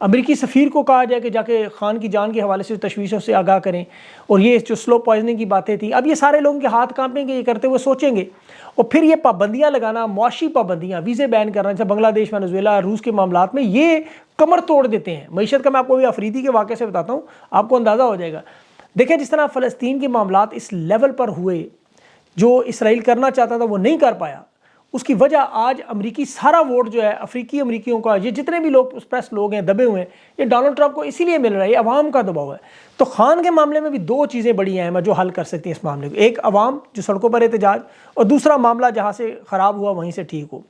امریکی سفیر کو کہا جائے کہ جا کے خان کی جان کے حوالے سے تشویشوں سے آگاہ کریں، اور یہ جو سلو پوائزننگ کی باتیں تھیں، اب یہ سارے لوگوں کے ہاتھ کانپیں گے یہ کرتے ہوئے سوچیں گے. اور پھر یہ پابندیاں لگانا، معاشی پابندیاں، ویزے بین کرنا، جیسے بنگلہ دیش، وینزویلا، روس کے معاملات میں یہ کمر توڑ دیتے ہیں. معیشت کا میں آپ کو افریدی کے واقعے سے بتاتا ہوں، آپ کو اندازہ ہو جائے گا. دیکھیں جس طرح فلسطین کے معاملات اس لیول پر ہوئے، جو اسرائیل کرنا چاہتا تھا وہ نہیں کر پایا، اس کی وجہ آج امریکی سارا ووٹ جو ہے افریقی امریکیوں کا، یہ جتنے بھی لوگ پریس لوگ ہیں دبے ہوئے ہیں، یہ ڈونلڈ ٹرمپ کو اسی لیے مل رہا ہے، یہ عوام کا دباؤ ہے. تو خان کے معاملے میں بھی دو چیزیں بڑی اہم ہیں جو حل کر سکتی ہیں اس معاملے کو، ایک عوام جو سڑکوں پر احتجاج، اور دوسرا معاملہ جہاں سے خراب ہوا وہیں سے ٹھیک ہو.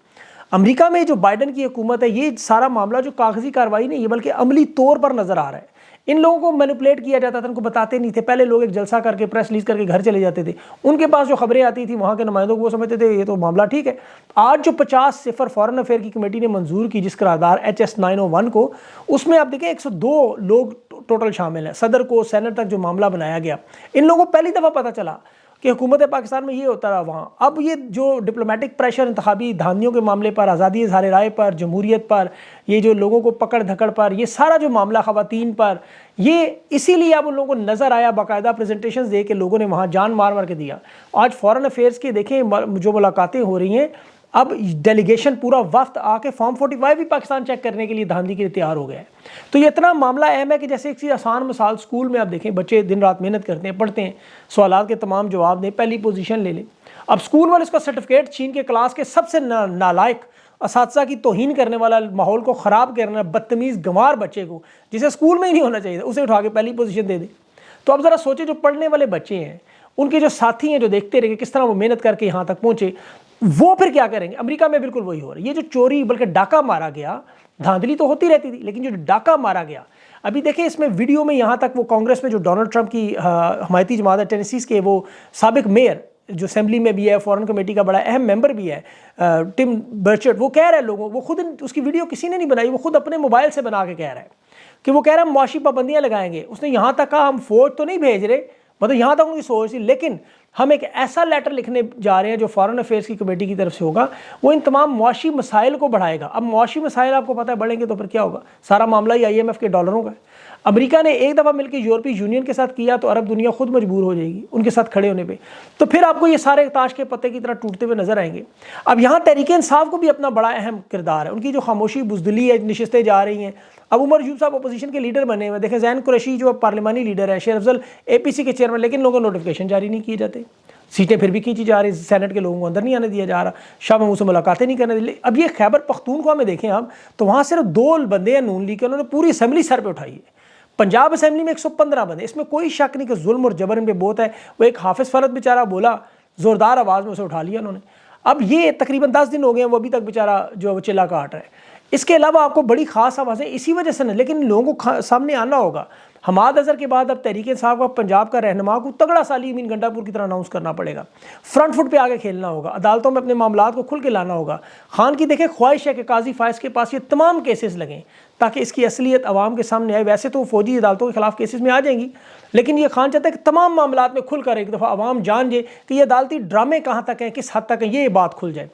امریکہ میں جو بائیڈن کی حکومت ہے، یہ سارا معاملہ جو کاغذی کارروائی نہیں، یہ بلکہ عملی طور پر نظر آ رہا ہے. ان لوگوں کو مینیپولیٹ کیا جاتا تھا، ان کو بتاتے نہیں تھے. پہلے لوگ ایک جلسہ کر کے پریس ریلیز کر کے گھر چلے جاتے تھے، ان کے پاس جو خبریں آتی تھیں وہاں کے نمائندوں کو وہ سمجھتے تھے یہ تو معاملہ ٹھیک ہے. آج جو 50 فارن افیئر کی کمیٹی نے منظور کی جس قرارداد HS 901 کو، اس میں آپ دیکھیں 102 لوگ ٹوٹل شامل ہیں، صدر کو سینٹ تک جو معاملہ بنایا گیا. ان لوگوں کو پہلی دفعہ پتہ چلا کہ حکومت پاکستان میں یہ ہوتا رہا وہاں. اب یہ جو ڈپلومیٹک پریشر انتخابی دھاندلیوں کے معاملے پر، آزادی اظہار رائے پر، جمہوریت پر، یہ جو لوگوں کو پکڑ دھکڑ پر، یہ سارا جو معاملہ خواتین پر، یہ اسی لیے اب ان لوگوں کو نظر آیا، باقاعدہ پریزنٹیشنز دے کے لوگوں نے وہاں جان مار مار کے دیا. آج فارن افیئرز کے دیکھیں جو ملاقاتیں ہو رہی ہیں، اب ڈیلیگیشن پورا وفد آ کے فارم 45 بھی پاکستان چیک کرنے کے لیے دھاندلی کے لیے تیار ہو گیا ہے. تو یہ اتنا معاملہ اہم ہے کہ جیسے ایک آسان مثال اسکول میں آپ دیکھیں بچے دن رات محنت کرتے ہیں، پڑھتے ہیں، سوالات کے تمام جواب دیں، پہلی پوزیشن لے لیں. اب اسکول والے اس کا سرٹیفکیٹ چھین کے کلاس کے سب سے نالائق اساتذہ کی توہین کرنے والا، ماحول کو خراب کرنا، بدتمیز گنوار بچے کو جسے اسکول میں ہی نہیں ہونا چاہیے اسے اٹھا کے پہلی پوزیشن دے دیں. تو اب ذرا سوچیں جو پڑھنے والے بچے ہیں، ان کے جو ساتھی ہیں جو دیکھتے رہے کس طرح وہ محنت کر کے یہاں تک پہنچے، وہ پھر کیا کریں گے. امریکہ میں بالکل وہی ہو رہا ہے. یہ جو چوری بلکہ ڈاکہ مارا گیا، دھاندلی تو ہوتی رہتی تھی لیکن جو ڈاکہ مارا گیا، ابھی دیکھیں اس میں ویڈیو میں یہاں تک وہ کانگریس میں جو ڈونلڈ ٹرمپ کی حمایتی جماعت ہے ٹینیسی کے، وہ سابق میئر جو اسمبلی میں بھی ہے، فورن کمیٹی کا بڑا اہم ممبر بھی ہے، ٹم برچٹ، وہ کہہ رہے ہیں لوگوں، وہ خود اس کی ویڈیو کسی نے نہیں بنائی، وہ خود اپنے موبائل سے بنا کے کہہ رہا ہے کہ وہ کہہ رہے ہیں ہم معاشی پابندیاں لگائیں گے. اس نے یہاں تک کہا ہم فوج تو نہیں بھیج رہے، مطلب یہاں تک ان کی سوچ تھی، لیکن ہم ایک ایسا لیٹر لکھنے جا رہے ہیں جو فارن افیئرس کی کمیٹی کی طرف سے ہوگا، وہ ان تمام معاشی مسائل کو بڑھائے گا. اب معاشی مسائل آپ کو پتہ ہے بڑھیں گے تو پھر کیا ہوگا؟ سارا معاملہ ہی IMF کے ڈالروں کا ہے. امریکہ نے ایک دفعہ مل کے یورپی یونین کے ساتھ کیا تو عرب دنیا خود مجبور ہو جائے گی ان کے ساتھ کھڑے ہونے پہ. تو پھر آپ کو یہ سارے تاش کے پتے کی طرح ٹوٹتے ہوئے نظر آئیں گے. اب یہاں تحریک انصاف کو بھی اپنا بڑا اہم کردار ہے، ان کی جو خاموشی بزدلی ہے، نشستیں جا رہی ہیں. اب عمر ایوب صاحب اپوزیشن کے لیڈر بنے ہوئے، دیکھیں زین قریشی جو پارلیمانی لیڈر ہے، شیر افضل APC کے چیئرمین، لیکن لوگوں نوٹیفیکیشن جاری نہیں کیے جاتے، سیٹیں پھر بھی کھینچی جا رہی، سینٹ کے لوگوں کو اندر نہیں آنے دیا جا رہا، شاہ محمود سے ملاقاتیں نہیں کرنے دی. اب یہ خیبر پختونخوا میں دیکھیں آپ تو وہاں صرف 2 بندے ہیں نون لیگ کے، انہوں نے پوری اسمبلی سر پہ اٹھائی ہے. پنجاب اسمبلی میں 115 بندے، اس میں کوئی شک نہیں کہ ظلم اور جبر ان پہ بہت ہے. وہ ایک حافظ فرد بیچارہ بولا، زوردار آواز میں اسے اٹھا لیا انہوں نے. اب یہ تقریباً 10 دن ہو گئے ہیں، وہ ابھی تک بیچارہ جو چلا کاٹ رہا ہے. اس کے علاوہ آپ کو بڑی خاص آوازیں اسی وجہ سے نہیں، لیکن لوگوں کو سامنے آنا ہوگا. حماد اظہر کے بعد اب تحریک انصاف کا پنجاب کا رہنما کو تگڑا سالی امین گنڈا پور کی طرح اناؤنس کرنا پڑے گا، فرنٹ فٹ پہ آگے کھیلنا ہوگا، عدالتوں میں اپنے معاملات کو کھل کے لانا ہوگا. خان کی دیکھیں خواہش ہے کہ قاضی فائز کے پاس یہ تمام کیسز لگیں تاکہ اس کی اصلیت عوام کے سامنے آئے. ویسے تو فوجی عدالتوں کے خلاف کیسز میں آ جائیں گی، لیکن یہ خان چاہتا ہے کہ تمام معاملات میں کھل کر ایک دفعہ عوام جان جائے کہ یہ عدالتی ڈرامے کہاں تک ہیں، کس حد تک ہیں، یہ بات کھل جائے.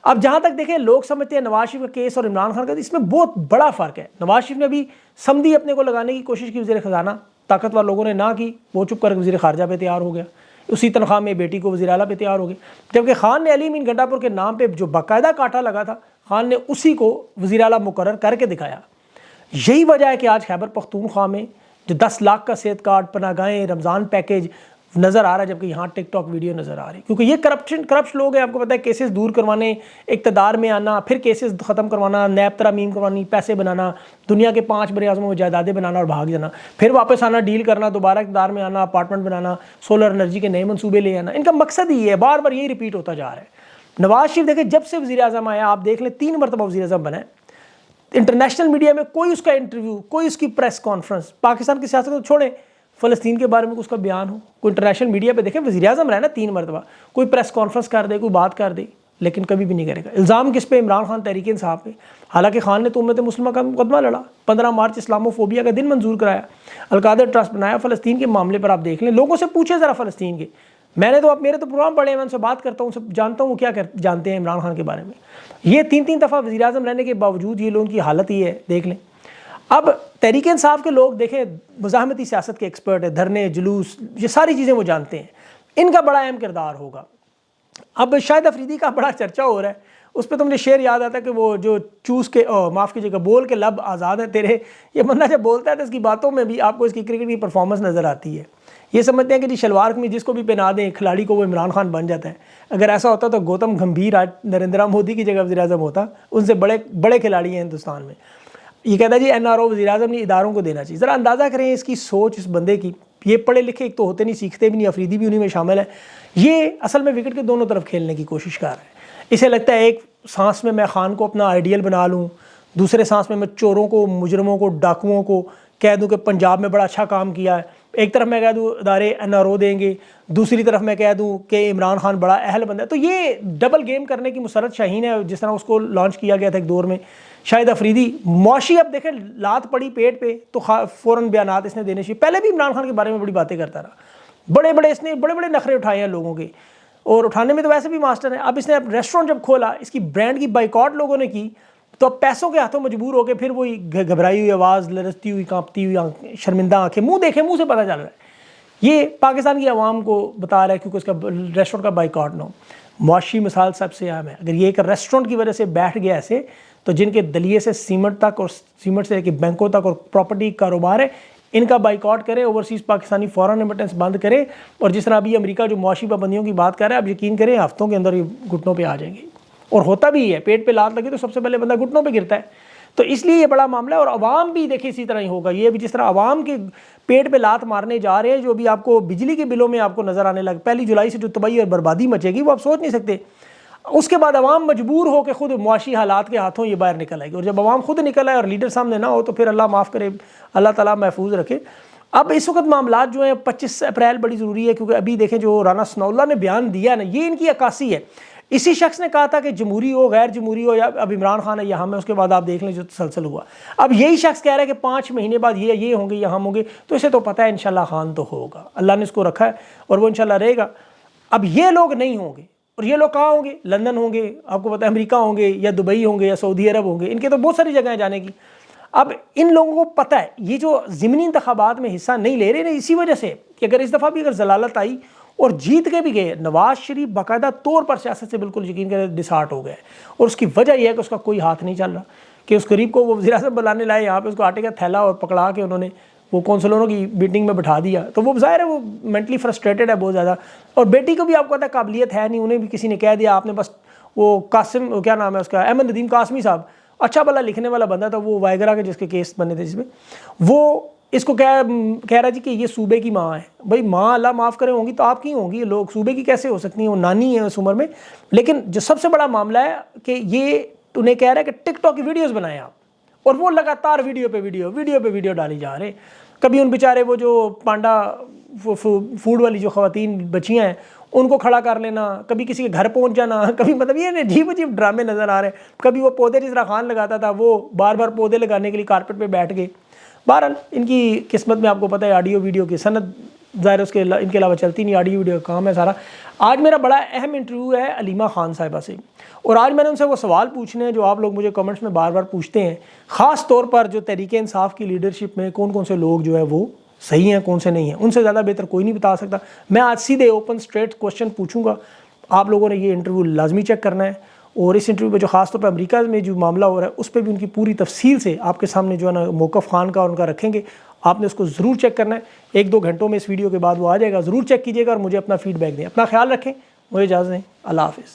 اب جہاں تک دیکھیں لوگ سمجھتے ہیں نواز شریف کا کیس اور عمران خان کا، اس میں بہت بڑا فرق ہے. نواز شریف نے بھی سمدھی اپنے کو لگانے کی کوشش کی، وزیر خزانہ طاقتور لوگوں نے نہ کی، وہ چپ کر وزیر خارجہ پہ تیار ہو گیا، اسی تنخواہ میں بیٹی کو وزیر اعلیٰ پہ تیار ہو گئے. جبکہ خان نے علی امین گنڈا پور کے نام پہ جو باقاعدہ کاٹا لگا تھا، خان نے اسی کو وزیر اعلیٰ مقرر کر کے دکھایا. یہی وجہ ہے کہ آج خیبر پختونخوا میں جو 10 لاکھ کا صحت کارڈ، پناہ گاہیں، رمضان پیکیج نظر آ رہا ہے، جبکہ یہاں ٹک ٹاک ویڈیو نظر آ رہی ہے. کیونکہ یہ کرپٹ لوگ ہیں، آپ کو پتہ ہے، کیسز دور کروانے، اقتدار میں آنا، پھر کیسز ختم کروانا، نیب ترامیم کروانی، پیسے بنانا، دنیا کے 5 بڑے اعظموں میں جائیدادیں بنانا اور بھاگ جانا، پھر واپس آنا، ڈیل کرنا، دوبارہ اقتدار میں آنا، اپارٹمنٹ بنانا، سولر انرجی کے نئے منصوبے لے آنا. ان کا مقصد ہی ہے، بار بار یہی ریپیٹ ہوتا جا رہا ہے. نواز شریف دیکھیں جب سے وزیر اعظم آیا، آپ دیکھ لیں 3 مرتبہ وزیر اعظم بنا ہے، انٹرنیشنل میڈیا میں کوئی اس کا انٹرویو، کوئی اس کی پریس کانفرنس، پاکستان کی سیاست کو چھوڑیں، فلسطین کے بارے میں اس کا بیان ہو، کوئی انٹرنیشنل میڈیا پہ دیکھیں وزیر اعظم رہنا 3 مرتبہ، کوئی پریس کانفرنس کر دے، کوئی بات کر دے، لیکن کبھی بھی نہیں کرے گا. الزام کس پہ؟ عمران خان تحریک انصاف پہ. حالانکہ خان نے تو امت مسلمہ کا مقدمہ لڑا، 15 مارچ اسلامو فوبیا کا دن منظور کرایا، القادر ٹرسٹ بنایا. فلسطین کے معاملے پر آپ دیکھ لیں، لوگوں سے پوچھیں ذرا فلسطین کے. میں نے تو میرے تو پروگرام پڑھے ہیں، میں ان سے بات کرتا ہوں، سب جانتا ہوں کیا جانتے ہیں عمران خان کے بارے میں. یہ 3 دفعہ وزیر اعظم رہنے کے باوجود یہ لوگوں کی حالت ہی ہے، دیکھ لیں. اب تحریک انصاف کے لوگ دیکھیں مزاحمتی سیاست کے ایکسپرٹ ہیں، دھرنے جلوس یہ ساری چیزیں وہ جانتے ہیں، ان کا بڑا اہم کردار ہوگا۔ اب شاہد افریدی کا بڑا چرچا ہو رہا ہے، اس پہ تو مجھے شعر یاد آتا ہے کہ وہ جو چوس کے معاف کیجیے گا بول کے لب آزاد ہے تیرے، یہ بندہ جب بولتا ہے تو اس کی باتوں میں بھی آپ کو اس کی کرکٹ کی پرفارمنس نظر آتی ہے۔ یہ سمجھتے ہیں کہ جی شلوار میں جس کو بھی پہنا دیں کھلاڑی کو وہ عمران خان بن جاتا ہے۔ اگر ایسا ہوتا تو گوتم گمبھیر آج نریندر مودی کی جگہ وزیر اعظم ہوتا، ان سے بڑے کھلاڑی ہیں ہندوستان میں۔ یہ کہتا ہے جی این آر او وزیر اعظم نہیں اداروں کو دینا چاہیے۔ ذرا اندازہ کریں اس کی سوچ اس بندے کی، یہ پڑھے لکھے ایک تو ہوتے نہیں، سیکھتے بھی نہیں، افریدی بھی انہیں میں شامل ہے۔ یہ اصل میں وکٹ کے دونوں طرف کھیلنے کی کوشش کر رہا ہے۔ اسے لگتا ہے ایک سانس میں خان کو اپنا آئیڈیل بنا لوں، دوسرے سانس میں چوروں کو، مجرموں کو، ڈاکوؤں کو کہہ دوں کہ پنجاب میں بڑا اچھا کام کیا ہے، ایک طرف میں کہہ دوں ادارے این آر او دیں گے، دوسری طرف میں کہہ دوں کہ عمران خان بڑا اہل بندہ ہے۔ تو یہ ڈبل گیم کرنے کی مسرت شاہین ہے، جس طرح اس کو لانچ کیا گیا تھا ایک دور میں۔ شاہد افریدی معاشی، اب دیکھیں لات پڑی پیٹ پہ تو فوراً بیانات اس نے دینے چاہیے۔ پہلے بھی عمران خان کے بارے میں بڑی باتیں کرتا رہا، اس نے بڑے بڑے نخرے اٹھائے ہیں لوگوں کے، اور اٹھانے میں تو ویسے بھی ماسٹر ہے۔ اب اس نے ریسٹورنٹ جب کھولا، اس کی برانڈ کی بائیکاٹ لوگوں نے کی، تو اب پیسوں کے ہاتھوں مجبور ہو کے پھر وہی گھبرائی ہوئی آواز، لرزتی ہوئی کانپتی ہوئی شرمندہ آنکھیں، منہ دیکھے منہ سے پتہ چل رہا ہے یہ پاکستان کی عوام کو بتا رہا ہے کیونکہ اس کا ریسٹورنٹ کا بائیکاٹ نہ ہو۔ معاشی مثال سب سے اہم ہے۔ اگر یہ ایک ریسٹورنٹ کی وجہ سے بیٹھ گیا ایسے، تو جن کے دلیے سے سیمنٹ تک اور سیمنٹ سے لے کے بینکوں تک اور پراپرٹی کاروبار ہے، ان کا بائیکاٹ کرے، اوورسیز پاکستانی فورن ریمیٹنس بند کرے، اور جس طرح ابھی امریکہ جو معاشی پابندیوں کی بات کر رہا ہے، اب یقین کریں ہفتوں کے اندر یہ گھٹنوں پہ آ جائیں گے، اور ہوتا بھی ہے۔ پیٹ پہ لات لگے تو سب سے پہلے بندہ گھٹنوں پہ گرتا ہے۔ تو اس لیے یہ بڑا معاملہ ہے، اور عوام بھی دیکھیں اسی طرح ہی ہوگا۔ یہ بھی جس طرح عوام کے پیٹ پہ لات مارنے جا رہے ہیں، جو بھی آپ کو بجلی کے بلوں میں آپ کو نظر آنے لگ، 1 جولائی سے جو تباہی اور بربادی مچے گی وہ آپ سوچ نہیں سکتے۔ اس کے بعد عوام مجبور ہو کے خود معاشی حالات کے ہاتھوں یہ باہر نکل آئے گی، اور جب عوام خود نکل آئے اور لیڈر سامنے نہ ہو تو پھر اللہ معاف کرے، اللہ تعالیٰ محفوظ رکھے۔ اب اس وقت معاملات جو ہیں 25 اپریل بڑی ضروری ہے، کیونکہ ابھی دیکھیں جو رانا ثناء اللہ نے بیان دیا نا، یہ ان کی عکاسی ہے۔ اسی شخص نے کہا تھا کہ جمہوری ہو غیر جمہوری ہو، یا اب عمران خان ہے یا ہم ہے، اس کے بعد آپ دیکھ لیں جو تسلسل ہوا۔ اب یہی شخص کہہ رہا ہے کہ 5 مہینے بعد یہ ہوں گے یا ہم ہوں گے، تو اسے تو پتہ ہے انشاءاللہ خان تو ہوگا، اللہ نے اس کو رکھا ہے اور وہ انشاءاللہ رہے گا۔ اب یہ لوگ نہیں ہوں گے، اور یہ لوگ کہاں ہوں گے؟ لندن ہوں گے، آپ کو پتہ ہے امریکہ ہوں گے، یا دبئی ہوں گے، یا سعودی عرب ہوں گے، ان کے تو بہت ساری جگہیں جانے کی۔ اب ان لوگوں کو پتہ ہے یہ جو ضمنی انتخابات میں حصہ نہیں لے رہے نا، اسی وجہ سے کہ اگر اس دفعہ بھی اگر ضلالت آئی اور جیت کے بھی گئے، نواز شریف باقاعدہ طور پر سیاست سے بالکل یقین کرے ڈسارٹ ہو گئے، اور اس کی وجہ یہ ہے کہ اس کا کوئی ہاتھ نہیں چل رہا، کہ اس غریب کو وہ وزیر اعظم بلانے لائے یہاں پہ، اس کو آٹے کا تھیلا اور پکڑا کے انہوں نے وہ کونسلروں کی میٹنگ میں بٹھا دیا، تو وہ ظاہر ہے وہ مینٹلی فرسٹریٹڈ ہے بہت زیادہ۔ اور بیٹی کو بھی آپ کو پتہ ہے قابلیت ہے نہیں، انہیں بھی کسی نے کہہ دیا آپ نے بس وہ قاسم کیا نام ہے اس کا، احمد ندیم قاسمی صاحب، اچھا بھلا لکھنے والا بندہ تھا، وہ وائگرا کے جس کے کیس بنے تھے، جس میں وہ اس کو کہہ رہا جی کہ یہ صوبے کی ماں ہے۔ بھائی ماں اللہ معاف کرے ہوں گی تو آپ کی ہوں گی، لوگ صوبے کی کیسے ہو سکتی ہیں؟ وہ نانی ہے اس عمر میں۔ لیکن جو سب سے بڑا معاملہ ہے کہ یہ انہیں کہہ رہا ہے کہ ٹک ٹاک کی ویڈیوز بنائیں آپ، اور وہ لگاتار ویڈیو پہ ویڈیو ڈالی جا رہے ہیں۔ کبھی ان بیچارے وہ جو پانڈا فوڈ والی جو خواتین بچیاں ہیں ان کو کھڑا کر لینا، کبھی کسی کے گھر پہنچ جانا، کبھی مطلب یہ عجیب ڈرامے نظر آ رہے ہیں۔ کبھی وہ پودے جس طرح خان لگاتا تھا، وہ بار بار پودے لگانے کے لیے کارپٹ پہ بیٹھ گئے۔ بہرحال ان کی قسمت میں آپ کو پتہ ہے آڈیو ویڈیو کی صنعت ظاہر اس کے ان کے علاوہ چلتی نہیں، آڈیو ویڈیو کا کام ہے سارا۔ آج میرا بڑا اہم انٹرویو ہے علیمہ خان صاحبہ سے، اور آج میں نے ان سے وہ سوال پوچھنے ہیں جو آپ لوگ مجھے کمنٹس میں بار بار پوچھتے ہیں، خاص طور پر جو تحریک انصاف کی لیڈرشپ میں کون کون سے لوگ جو ہے وہ صحیح ہیں، کون سے نہیں ہیں، ان سے زیادہ بہتر کوئی نہیں بتا سکتا۔ میں آج سیدھے اوپن اسٹریٹ کوشچن پوچھوں گا، آپ لوگوں نے یہ انٹرویو لازمی چیک کرنا ہے، اور اس انٹرویو پہ جو خاص طور پہ امریکہ میں جو معاملہ ہو رہا ہے اس پہ بھی ان کی پوری تفصیل سے آپ کے سامنے جو ہے نا موقف خان کا ان کا رکھیں گے۔ آپ نے اس کو ضرور چیک کرنا ہے، 1-2 گھنٹوں میں اس ویڈیو کے بعد وہ آ جائے گا، ضرور چیک کیجیے گا اور مجھے اپنا فیڈ بیک دیں۔ اپنا خیال رکھیں، مجھے اجازت دیں، اللہ حافظ۔